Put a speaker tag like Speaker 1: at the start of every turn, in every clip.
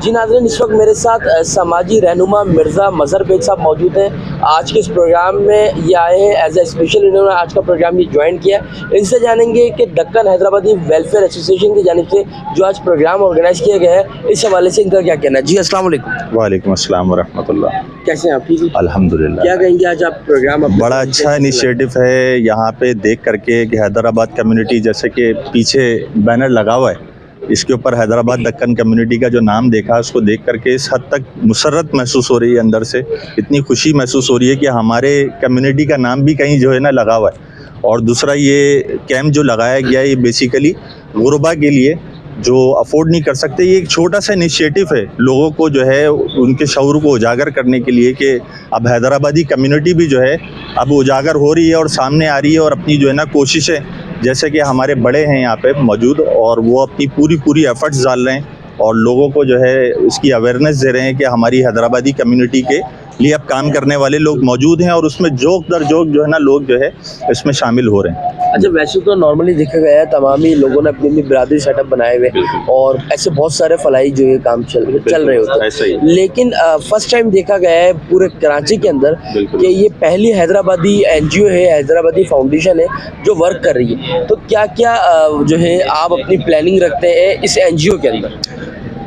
Speaker 1: जी नाज़रीन, इस वक्त मेरे साथ समाजी रहनुमा मिर्ज़ा मज़हर बेग साहब मौजूद हैं। आज के इस प्रोग्राम में ये आए हैं एज ए स्पेशल, इन्होंने आज का प्रोग्राम ये ज्वाइन किया। इनसे जानेंगे कि दक्कन हैदराबादी वेलफेयर एसोसिएशन की जानिब से जो आज प्रोग्राम ऑर्गेनाइज़ किया गया है, इस हवाले से इनका क्या कहना है। जी अस्सलाम वालेकुम।
Speaker 2: वालेकुम अस्सलाम वरहमतुल्लाह।
Speaker 1: कैसे हैं आप? ठीक,
Speaker 2: अल्हम्दुलिल्लाह।
Speaker 1: क्या कहेंगे आज आप प्रोग्राम?
Speaker 2: बड़ा अच्छा इनिशिएटिव है यहाँ पे देख करके कि हैदराबाद कम्युनिटी, जैसे कि पीछे बैनर लगा हुआ है, इसके ऊपर हैदराबाद दक्कन कम्युनिटी का जो नाम देखा, उसको देख करके इस हद तक मुसर्रत महसूस हो रही है, अंदर से इतनी खुशी महसूस हो रही है कि हमारे कम्युनिटी का नाम भी कहीं जो है ना लगा हुआ है। और दूसरा, ये कैंप जो लगाया गया है, ये बेसिकली गुरबा के लिए जो अफोर्ड नहीं कर सकते, ये एक छोटा सा इनिशिएटिव है लोगों को जो है उनके शऊर को उजागर करने के लिए कि अब हैदराबादी कम्युनिटी भी जो है अब उजागर हो रही है और सामने आ रही है और अपनी जो है ना कोशिशें, जैसे कि हमारे बड़े हैं यहाँ पे मौजूद, और वो अपनी पूरी एफर्ट्स डाल रहे हैं और लोगों को जो है इसकी अवेयरनेस दे रहे हैं कि हमारी हैदराबादी कम्युनिटी के लिए अब काम करने वाले लोग मौजूद हैं और उसमें जोक दर जोक जो है ना लोग जो है इसमें शामिल हो रहे हैं।
Speaker 1: अच्छा, वैसे तो नॉर्मली देखा गया है तमाम ही लोगों ने अपनी बिरादरी सेटअप बनाए हुए और ऐसे बहुत सारे फलाई जो ये काम चल रहे होते हैं, लेकिन फर्स्ट टाइम देखा गया है पूरे कराची के अंदर कि ये पहली हैदराबादी NGO है, हैदराबादी फाउंडेशन है जो वर्क कर रही है। तो क्या क्या जो है आप अपनी प्लानिंग रखते हैं इस NGO के अंदर?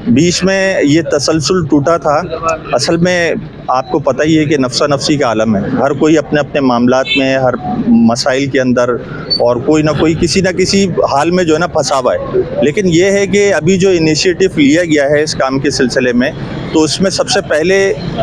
Speaker 2: बीच में ये तसलसल टूटा था। असल में आपको पता ही है कि नफ्सा नफ्सी का आलम है, हर कोई अपने अपने मामलात में, हर मसाइल के अंदर, और कोई ना कोई किसी ना किसी हाल में जो है ना फंसा हुआ है। लेकिन ये है कि अभी जो इनिशिएटिव लिया गया है इस काम के सिलसिले में, तो उसमें सबसे पहले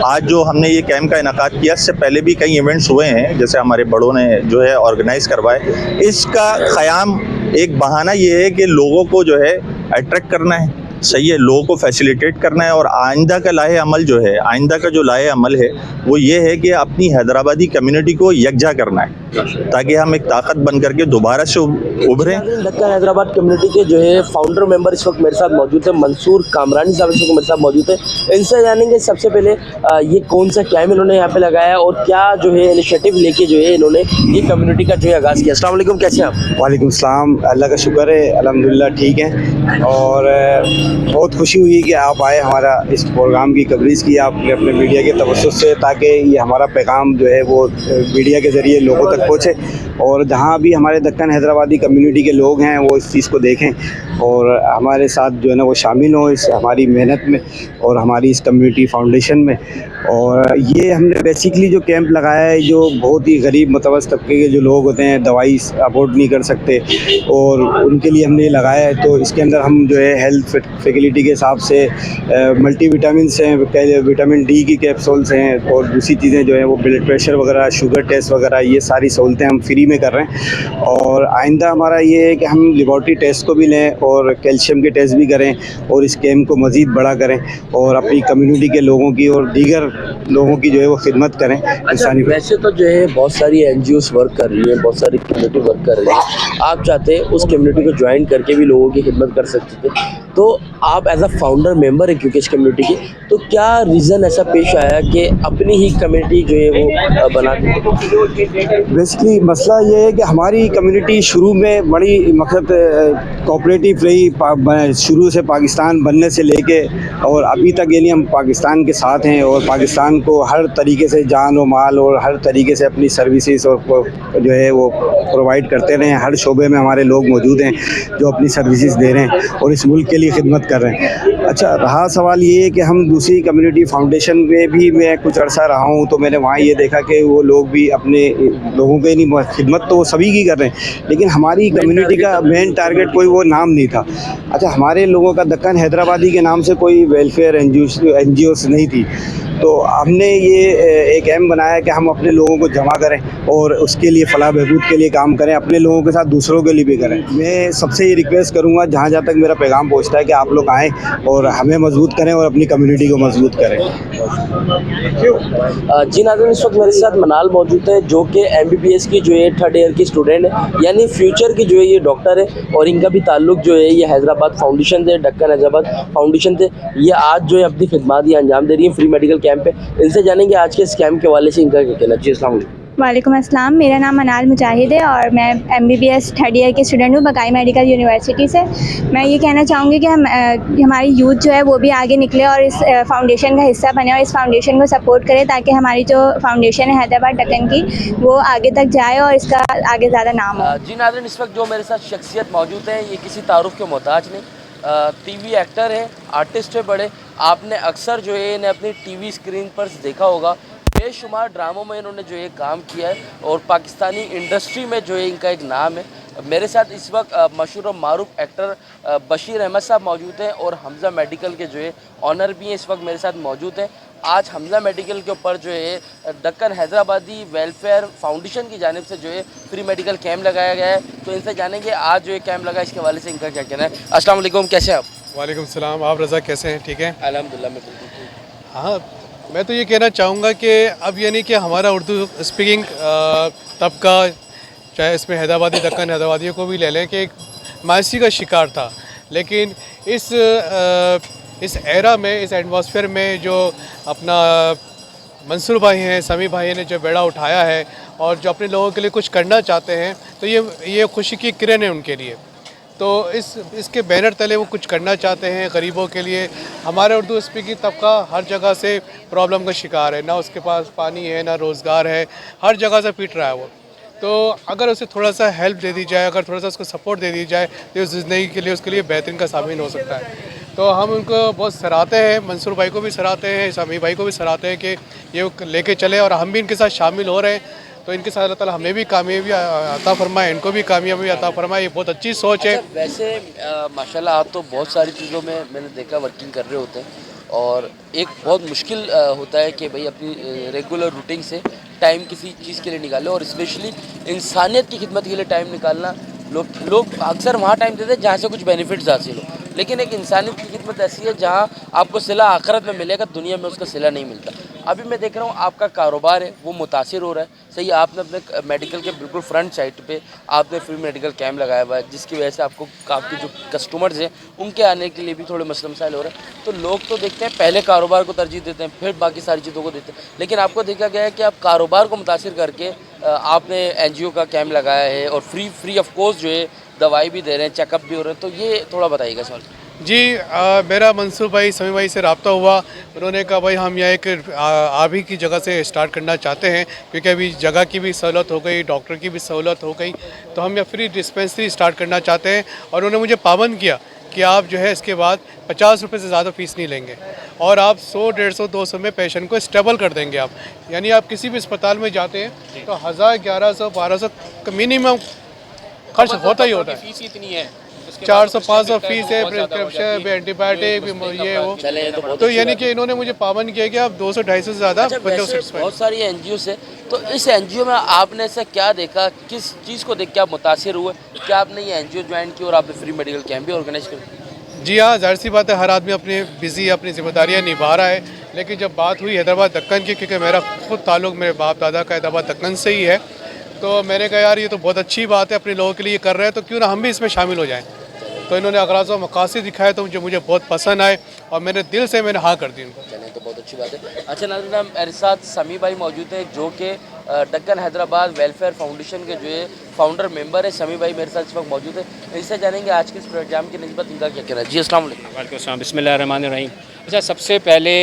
Speaker 2: आज जो हमने ये कैंप का इनेकाद किया, इससे पहले भी कई इवेंट्स हुए हैं जैसे हमारे बड़ों ने जो है ऑर्गेनाइज करवाए। इसका क़याम एक बहाना ये है कि लोगों को जो है अट्रैक्ट करना है, सही है, लोगों को फैसिलिटेट करना है। और आइंदा का लाहे अमल जो है, आइंदा का जो लाहे अमल है वो ये है कि अपनी हैदराबादी कम्युनिटी को यकजा करना है ताकि हम एक ताकत बन करके दोबारा से उभरें।
Speaker 1: दक्कन हैदराबाद कम्युनिटी के जो है फाउंडर मेंबर इस वक्त मेरे साथ मौजूद है, मंसूर कामरानी साहब इस वक्त मेरे साथ मौजूद है। इनसे जानेंगे सबसे पहले ये कौन सा कैंप इन्होंने यहाँ पे लगाया और क्या जो है इनिशिएटिव लेके जो है इन्होंने ये कम्युनिटी का जो है आगाज़ किया। अस्सलाम वालेकुम, कैसे हैं आप?
Speaker 3: वालेकुम सलाम, अल्लाह का शुक्र है, अल्हम्दुलिल्लाह ठीक है। और बहुत खुशी हुई कि आप आए, हमारा इस प्रोग्राम की कवरेज की आपने अपने मीडिया के तवज्जुह से, ताकि ये हमारा पैगाम जो है वो मीडिया के ज़रिए लोगों तक पहुँचे और जहाँ भी हमारे दक्कन हैदराबादी कम्युनिटी के लोग हैं वो इस चीज़ को देखें और हमारे साथ जो है ना वो शामिल हों इस हमारी मेहनत में और हमारी इस कम्युनिटी फाउंडेशन में। और ये हमने बेसिकली जो कैंप लगाया है, जो बहुत ही गरीब मुतवस्सित तबके के जो लोग होते हैं, दवाई अफोर्ड नहीं कर सकते, और उनके लिए हमने लगाया है। तो इसके अंदर हम जो है हेल्थ फैसिलिटी के हिसाब से मल्टीविटामिन्स हैं, विटामिन D की कैप्सूल्स हैं और दूसरी चीज़ें जो है वो ब्लड प्रेशर वगैरह, शुगर टेस्ट वगैरह, ये सारी सहूलतें हम फ्री में कर रहे हैं। और आइंदा हमारा ये है कि हम लेबॉर्ट्री टेस्ट को भी लें और कैल्शियम के टेस्ट भी करें और इस कैंप को मज़ीद बड़ा करें और अपनी कम्युनिटी के लोगों की और दीगर लोगों की जो है वो खिदमत करें। इंसानी
Speaker 1: वैसे तो जो है बहुत सारी NGOs वर्क कर रही है, बहुत सारी कम्युनिटी वर्क कर रही है, आप चाहते हैं उस कम्युनिटी को ज्वाइन करके भी लोगों की खिदमत कर सकते थे, तो आप एज अ फाउंडर मेंबर है क्योंकि इस कम्युनिटी की, तो क्या रीज़न ऐसा पेश आया कि अपनी ही कम्युनिटी जो है वो बना दी?
Speaker 3: बेसिकली मसला ये है कि हमारी कम्युनिटी शुरू में बड़ी मतलब कोऑपरेटिव रही, शुरू से पाकिस्तान बनने से लेके और अभी तक, यानी हम पाकिस्तान के साथ हैं और पाकिस्तान को हर तरीके से जान और माल और हर तरीके से अपनी सर्विसेज और जो है वो प्रोवाइड करते रहे हैं। हर शोबे में हमारे लोग मौजूद हैं जो अपनी सर्विसेज दे रहे हैं और इस मुल्क के लिए खिदमत कर रहे हैं। अच्छा, रहा सवाल ये है कि हम दूसरी कम्युनिटी फाउंडेशन में भी मैं कुछ अरसा रहा हूँ, तो मैंने वहाँ ये देखा कि वो लोग भी अपने लोगों के नहीं, खिदमत तो वो सभी की कर रहे हैं, लेकिन हमारी कम्युनिटी का मेन टारगेट कोई वो नाम नहीं था। अच्छा, हमारे लोगों का दक्कन हैदराबादी के नाम से कोई वेलफेयर एनजीओस नहीं थी, तो हमने ये एक एम बनाया कि हम अपने लोगों को जमा करें और उसके लिए फलाह बहबूद के लिए काम करें, अपने लोगों के साथ दूसरों के लिए भी करें। मैं सबसे ये रिक्वेस्ट करूंगा, जहाँ जहाँ तक मेरा पैगाम पहुंचता है, कि आप लोग आएँ और हमें मजबूत करें और अपनी कम्युनिटी को मजबूत करें।
Speaker 1: जी नाज़रीन, इस वक्त मेरे साथ मनाल मौजूद है जो कि MBBS की जो है 3rd ईयर की स्टूडेंट है, यानी फ्यूचर की जो है ये डॉक्टर है, और इनका भी ताल्लुक जो है ये हैदराबाद फाउंडेशन से, दक्कन हैदराबाद फाउंडेशन से ये आज जो है अपनी खिदमत ये अंजाम दे रही है फ्री मेडिकल कैंप पे। इनसे जानेंगे आज के इस कैंप के हवाले से इनका क्या कहना। जी अस्सलाम वालेकुम।
Speaker 4: वालेकुम अस्सलाम, मेरा नाम मनाल मुजाहिद है और मैं MBBS 3rd ईयर की स्टूडेंट हूँ बकाई मेडिकल यूनिवर्सिटी से। मैं ये कहना चाहूँगी कि हमारी यूथ जो है वो भी आगे निकले और इस फाउंडेशन का हिस्सा बने और इस फाउंडेशन को सपोर्ट करे, ताकि हमारी जो फाउंडेशन है हैदराबाद दक्कन की वो आगे तक जाए और इसका आगे ज़्यादा नाम हो।
Speaker 1: जी नाज़रीन, इस वक्त जो मेरे साथ शख्सियत मौजूद है ये किसी तारुफ के मोहताज नहीं, TV एक्टर है, आर्टिस्ट है बड़े। आपने अक्सर जो है इन्हें अपनी TV स्क्रीन पर देखा होगा, बेशुमार ड्रामों में इन्होंने जो है काम किया है और पाकिस्तानी इंडस्ट्री में जो है इनका एक नाम है। मेरे साथ इस वक्त मशहूर और मारूफ एक्टर बशीर अहमद साहब मौजूद हैं और हमज़ा मेडिकल के जो है ऑनर भी हैं, इस वक्त मेरे साथ मौजूद हैं। आज हमज़ा मेडिकल के ऊपर जो है दक्कन हैदराबादी वेलफेयर फाउंडेशन की जानिब से जो है फ्री मेडिकल कैंप लगाया गया है, तो इनसे जानेंगे आज जो ये कैंप लगा इसके हवाले से इनका क्या कहना है। अस्सलाम वालेकुम, कैसे हैं आप?
Speaker 5: वालेकुम सलाम, आप रज़ा कैसे हैं? ठीक है,
Speaker 1: अल्हम्दुलिल्लाह मैं बिल्कुल ठीक।
Speaker 5: हाँ, मैं तो ये कहना चाहूँगा कि अब यानी कि हमारा उर्दू स्पीकिंग तबका, चाहे इसमें हैदराबादी दक्कन हैदराबादियों को भी ले लें, कि एक मायूसी का शिकार था, लेकिन इस एरा में, इस एटमॉस्फेयर में जो अपना मंसूर भाई हैं, समी भाई ने जो बेड़ा उठाया है और जो अपने लोगों के लिए कुछ करना चाहते हैं, तो ये खुशी की किरण है उनके लिए। तो इसके बैनर तले वो कुछ करना चाहते हैं गरीबों के लिए। हमारा उर्दू स्पीकिंग तबका हर जगह से प्रॉब्लम का शिकार है, ना उसके पास पानी है, ना रोज़गार है, हर जगह से पीट रहा है वो। तो अगर उसे थोड़ा सा हेल्प दे दी जाए, अगर थोड़ा सा उसको सपोर्ट दे दी जाए, तो उस ज़िंदगी के लिए, उसके लिए बेहतरीन का साबित हो सकता है। तो हम उनको बहुत सराहते हैं, मंसूर भाई को भी सराहते हैं, समी भाई को भी सराहते हैं कि ये लेके चले और हम भी इनके साथ शामिल हो रहे हैं। तो इनके साथ अल्लाह ताला हमें भी कामयाबी अता फरमाए, इनको भी कामयाबी अता फरमाए। ये बहुत अच्छी सोच है।
Speaker 1: अच्छा, वैसे माशाल्लाह आप तो बहुत सारी चीज़ों में मैंने देखा वर्किंग कर रहे होते हैं, और एक बहुत मुश्किल होता है कि भाई अपनी रेगुलर रूटीन से टाइम किसी चीज़ के लिए निकालें, और स्पेशली इंसानियत की खिदमत के लिए टाइम निकालना। लोग अक्सर वहाँ टाइम देते हैं जहाँ से कुछ बेनिफिट्स हासिल हो, लेकिन एक इंसानियत की खिदमत ऐसी है जहाँ आपको सिला आखिरत में मिलेगा, दुनिया में उसका सिला नहीं मिलता। अभी मैं देख रहा हूँ आपका कारोबार है वो मुतासिर हो रहा है, सही। आपने अपने मेडिकल के बिल्कुल फ्रंट साइड पे आपने फ्री मेडिकल कैंप लगाया हुआ है, जिसकी वजह से आपको काफ़ी जो कस्टमर्स हैं उनके आने के लिए भी थोड़े मसले मसाइल हो रहे हैं। तो लोग तो देखते हैं पहले कारोबार को तरजीह देते हैं, फिर बाकी सारी चीज़ों को देते हैं, लेकिन आपको देखा गया है कि आप कारोबार को मुतासिर करके आपने NGO का कैंप लगाया है और फ्री ऑफ कॉस्ट जो है दवाई भी दे रहे हैं, चेकअप भी हो रहे हैं। तो ये थोड़ा बताइएगा सवाल।
Speaker 5: जी, मेरा मंसूर भाई, समी भाई से रब्ता हुआ। उन्होंने कहा भाई हम यहाँ एक आप ही की जगह से स्टार्ट करना चाहते हैं, क्योंकि अभी जगह की भी सहूलत हो गई, डॉक्टर की भी सहूलत हो गई, तो हम यहाँ फ्री डिस्पेंसरी स्टार्ट करना चाहते हैं। और उन्होंने मुझे पाबंद किया कि आप जो है इसके बाद 50 रुपये से ज़्यादा फ़ीस नहीं लेंगे और आप 100, 150, 200 में पेशेंट को स्टेबल कर देंगे आप। यानी आप किसी भी अस्पताल में जाते हैं तो 1000, 1100, 1200 का मिनिमम खर्च होता ही होता है।
Speaker 6: फीस इतनी है,
Speaker 5: 400, 500 फीस है, प्रिस्क्रिप्शन, एंटीबायोटिक, ये वो। तो यानी कि इन्होंने मुझे पाबंद किया कि आप 200, 250 से ज़्यादा
Speaker 1: बहुत सारी NGO है, तो इस NGO में आपने ऐसा क्या देखा, किस चीज़ को देख के आप मुतासिर हुए कि आपने ये NGO ज्वाइन की और आपने फ्री मेडिकल कैंप भी ऑर्गेनाइज कर?
Speaker 5: जी हाँ, जाहिर सी बात है, हर आदमी अपनी अपनी जिम्मेदारियाँ निभा रहा है, लेकिन जब बात हुई हैदराबाद दक्कन की, क्योंकि मेरा खुद ताल्लुक़ मेरे बाप दादा का हैदराबाद दक्कन से ही है, तो मैंने कहा यार ये तो बहुत अच्छी बात है, अपने लोगों के लिए कर रहे हैं, तो क्यों ना हम भी इसमें शामिल हो जाएं। तो इन्होंने अगराज़ व मकासद दिखाए तो मुझे बहुत पसंद आए और मैंने दिल से मैंने हाँ कर दी उनको।
Speaker 1: चलें तो बहुत अच्छी बात है। अच्छा नाज़रीन, मेरे साथ समी भाई मौजूद है जो कि दक्कन हैदराबाद वेलफेयर फाउंडेशन के जो है फाउंडर मेंबर है। समी भाई मेरे साथ इस वक्त मौजूद है, इनसे जानेंगे आज के इस प्रोग्राम की निस्बत इनका क्या कहना है। जी अस्सलाम वालेकुम।
Speaker 6: वालेकुम अस्सलाम, बिस्मिल्लाहिर्रहमानिर्रहीम। अच्छा, सबसे पहले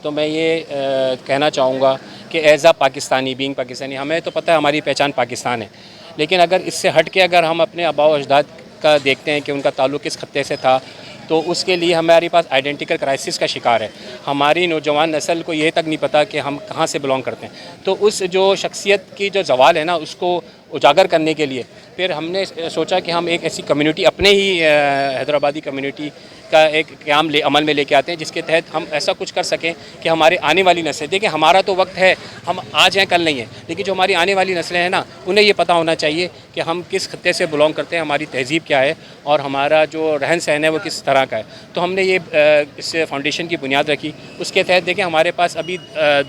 Speaker 6: तो मैं ये कहना चाहूँगा कि एज़ आ पाकिस्तानी, बीइंग पाकिस्तानी, हमें तो पता है हमारी पहचान पाकिस्तान है, लेकिन अगर इससे हट के अगर हम अपने आबा व अजदाद का देखते हैं कि उनका ताल्लुक़ किस खत्ते से था, तो उसके लिए हमारे पास आइडेंटिकल क्राइसिस का शिकार है। हमारी नौजवान नस्ल को ये तक नहीं पता कि हम कहाँ से बिलोंग करते हैं। तो उस जो शख्सियत की जो ज़वाल है ना, उसको उजागर करने के लिए फिर हमने सोचा कि हम एक ऐसी कम्युनिटी अपने ही हैदराबादी कम्युनिटी का एक क़याम अमल में लेके आते हैं, जिसके तहत हम ऐसा कुछ कर सकें कि हमारे आने वाली नस्लें, देखिए हमारा तो वक्त है, हम आज हैं कल नहीं है, लेकिन जो हमारी आने वाली नस्लें हैं ना, उन्हें ये पता होना चाहिए कि हम किस खत्ते से बिलोंग करते हैं, हमारी तहज़ीब क्या है और हमारा जो रहन सहन है वो किस तरह का है। तो हमने ये इस फाउंडेशन की बुनियाद रखी। उसके तहत देखिए हमारे पास अभी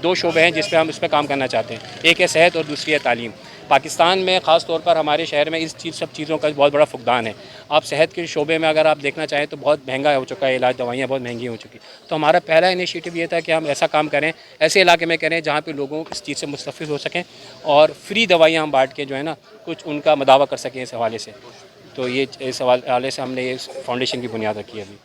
Speaker 6: 2 शोबे हैं जिस पर हम इस पर काम करना चाहते हैं। एक है सेहत और दूसरी है तालीम। पाकिस्तान में ख़ास तौर पर हमारे शहर में सब चीज़ों का बहुत बड़ा फुकदान है। आप सेहत के शोबे में अगर आप देखना चाहें तो बहुत महंगा हो चुका है, इलाज दवाइयाँ बहुत महंगी हो चुकी। तो हमारा पहला इनिशिएटिव ये था कि हम ऐसा काम करें, ऐसे इलाके में करें जहाँ पे लोगों इस चीज़ से मुस्तफ़िद हो सकें और फ्री दवाइयाँ हम बांट के जो है ना कुछ उनका मदावा कर सकें इस हवाले से। तो ये इस हवाले से हमने इस फाउंडेशन की बुनियाद रखी है अभी।